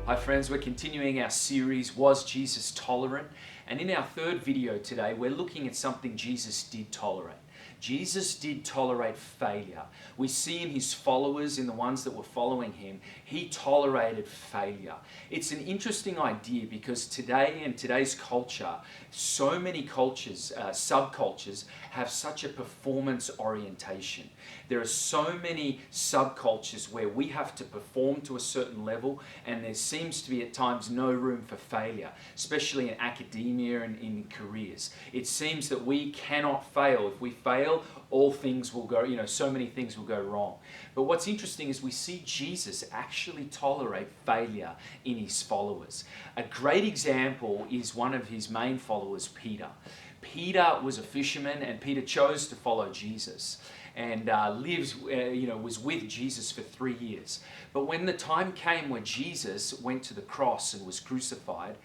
Hi friends, we're continuing our series, Was Jesus Tolerant? And in our third video today, we're looking at something Jesus did tolerate. Jesus did tolerate failure. We see in his followers, in the ones that were following him, he tolerated failure. It's an interesting idea because today, in today's culture, so many cultures, subcultures, have such a performance orientation. There are so many subcultures where we have to perform to a certain level, and there seems to be at times no room for failure, especially in academia and in careers. It seems that we cannot fail. If we fail, all things will go, so many things will go wrong. But what's interesting is we see Jesus actually tolerate failure in his followers. A great example is one of his main followers, Peter. Peter was a fisherman, and Peter chose to follow Jesus and was with Jesus for 3 years. But when the time came where Jesus went to the cross and was crucified,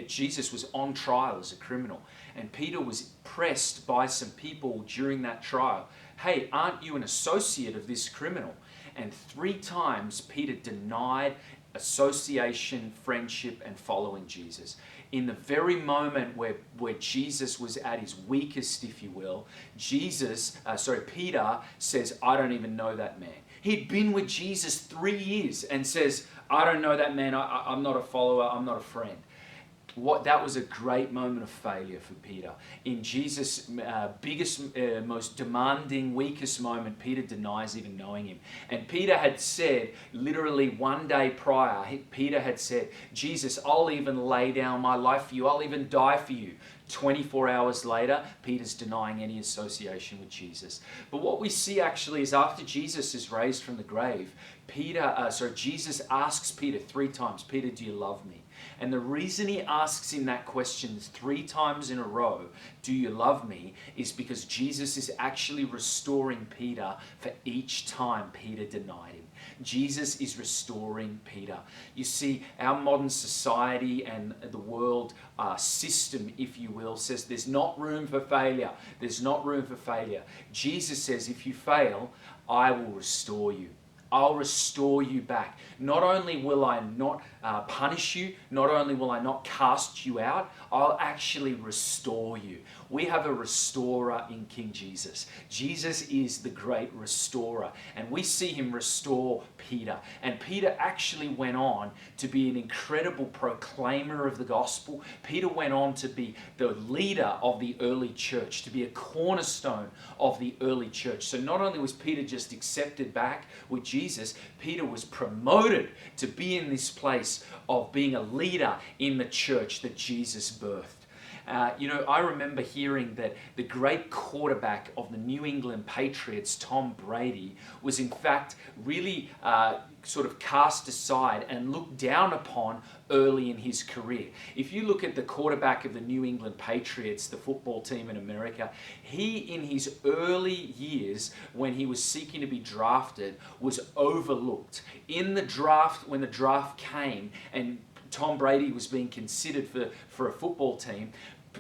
Jesus was on trial as a criminal, and Peter was pressed by some people during that trial. Hey, aren't you an associate of this criminal? And 3 times Peter denied association, friendship, and following Jesus. In the very moment where Jesus was at his weakest, if you will, Peter says, I don't even know that man. He'd been with Jesus 3 years and says, I don't know that man, I'm not a follower, I'm not a friend. That was a great moment of failure for Peter. In Jesus' biggest, most demanding, weakest moment, Peter denies even knowing him. And Peter had said, literally one day prior, Peter had said, Jesus, I'll even lay down my life for you. I'll even die for you. 24 hours later, Peter's denying any association with Jesus. But what we see actually is after Jesus is raised from the grave, Jesus asks Peter 3 times, Peter, do you love me? And the reason he asks him that question 3 times in a row, do you love me, is because Jesus is actually restoring Peter for each time Peter denied him. Jesus is restoring Peter. You see, our modern society and the world system, if you will, says there's not room for failure. There's not room for failure. Jesus says, if you fail, I will restore you. I'll restore you back. Not only will I not punish you, not only will I not cast you out, I'll actually restore you. We have a restorer in King Jesus. Jesus is the great restorer, and we see him restore Peter. And Peter actually went on to be an incredible proclaimer of the gospel. Peter went on to be the leader of the early church, to be a cornerstone of the early church. So not only was Peter just accepted back with Jesus, Peter was promoted to be in this place of being a leader in the church that Jesus birthed. I remember hearing that the great quarterback of the New England Patriots, Tom Brady, was in fact really sort of cast aside and looked down upon early in his career. If you look at the quarterback of the New England Patriots, the football team in America, he in his early years, when he was seeking to be drafted, was overlooked. In the draft, when the draft came and Tom Brady was being considered for a football team,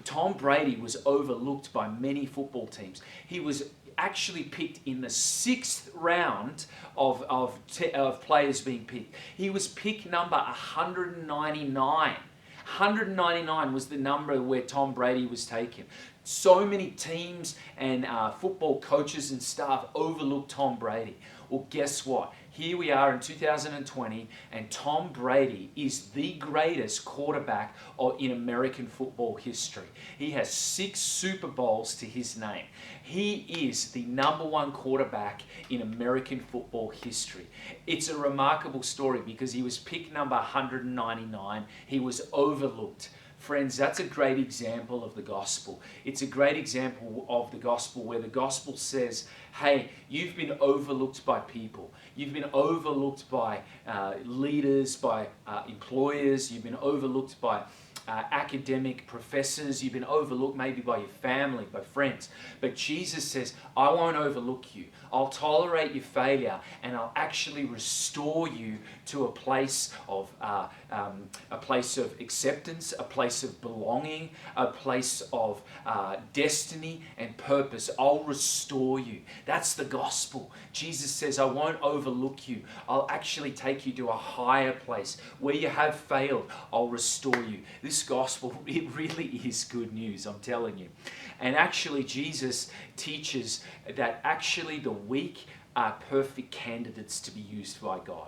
Tom Brady was overlooked by many football teams. He was actually picked in the 6th round of players being picked. He was pick number 199. 199 was the number where Tom Brady was taken. So many teams and football coaches and staff overlooked Tom Brady. Well, guess what? Here we are in 2020, and Tom Brady is the greatest quarterback in American football history. He has 6 Super Bowls to his name. He is the #1 quarterback in American football history. It's a remarkable story because he was pick number 199. He was overlooked. Friends, that's a great example of the gospel. It's a great example of the gospel where the gospel says, hey, you've been overlooked by people. You've been overlooked by leaders, by employers. You've been overlooked by academic professors. You've been overlooked maybe by your family, by friends. But Jesus says, I won't overlook you. I'll tolerate your failure, and I'll actually restore you to a place of acceptance, a place of belonging, a place of destiny and purpose. I'll restore you. That's the gospel. Jesus says, I won't overlook you. I'll actually take you to a higher place. Where you have failed, I'll restore you. This gospel, it really is good news, I'm telling you. And actually, Jesus teaches that actually the weak are perfect candidates to be used by God.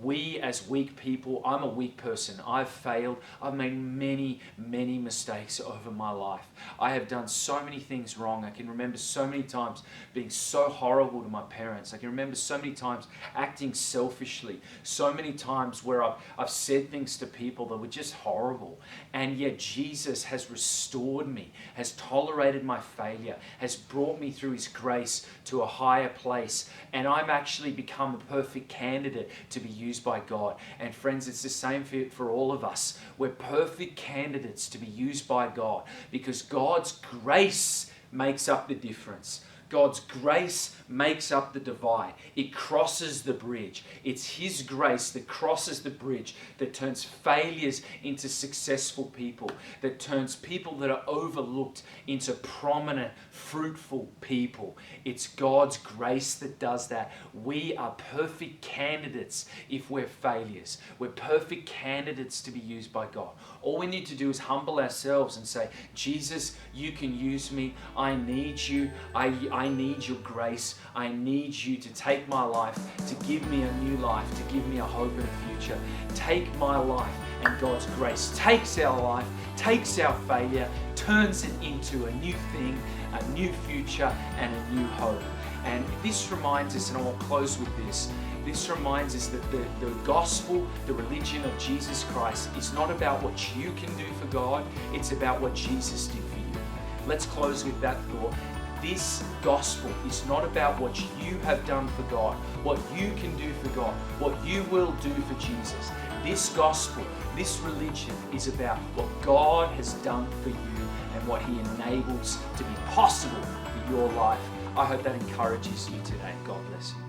We as weak people, I'm a weak person. I've failed. I've made many, many mistakes over my life. I have done so many things wrong. I can remember so many times being so horrible to my parents. I can remember so many times acting selfishly. So many times where I've said things to people that were just horrible. And yet Jesus has restored me, has tolerated my failure, has brought me through His grace to a higher place. And I'm actually become a perfect candidate to be used by God. And friends, it's the same for all of us. We're perfect candidates to be used by God because God's grace makes up the difference. God's grace makes up the divide. It crosses the bridge. It's His grace that crosses the bridge, that turns failures into successful people, that turns people that are overlooked into prominent, fruitful people. It's God's grace that does that. We are perfect candidates if we're failures. We're perfect candidates to be used by God. All we need to do is humble ourselves and say, Jesus, you can use me. I need you. I need your grace. I need you to take my life, to give me a new life, to give me a hope and a future. Take my life, and God's grace takes our life, takes our failure, turns it into a new thing, a new future, and a new hope. And this reminds us, and I will close with this, this reminds us that the gospel, the religion of Jesus Christ, is not about what you can do for God, it's about what Jesus did for you. Let's close with that thought. This gospel is not about what you have done for God, what you can do for God, what you will do for Jesus. This gospel, this religion is about what God has done for you and what He enables to be possible for your life. I hope that encourages you today. God bless you.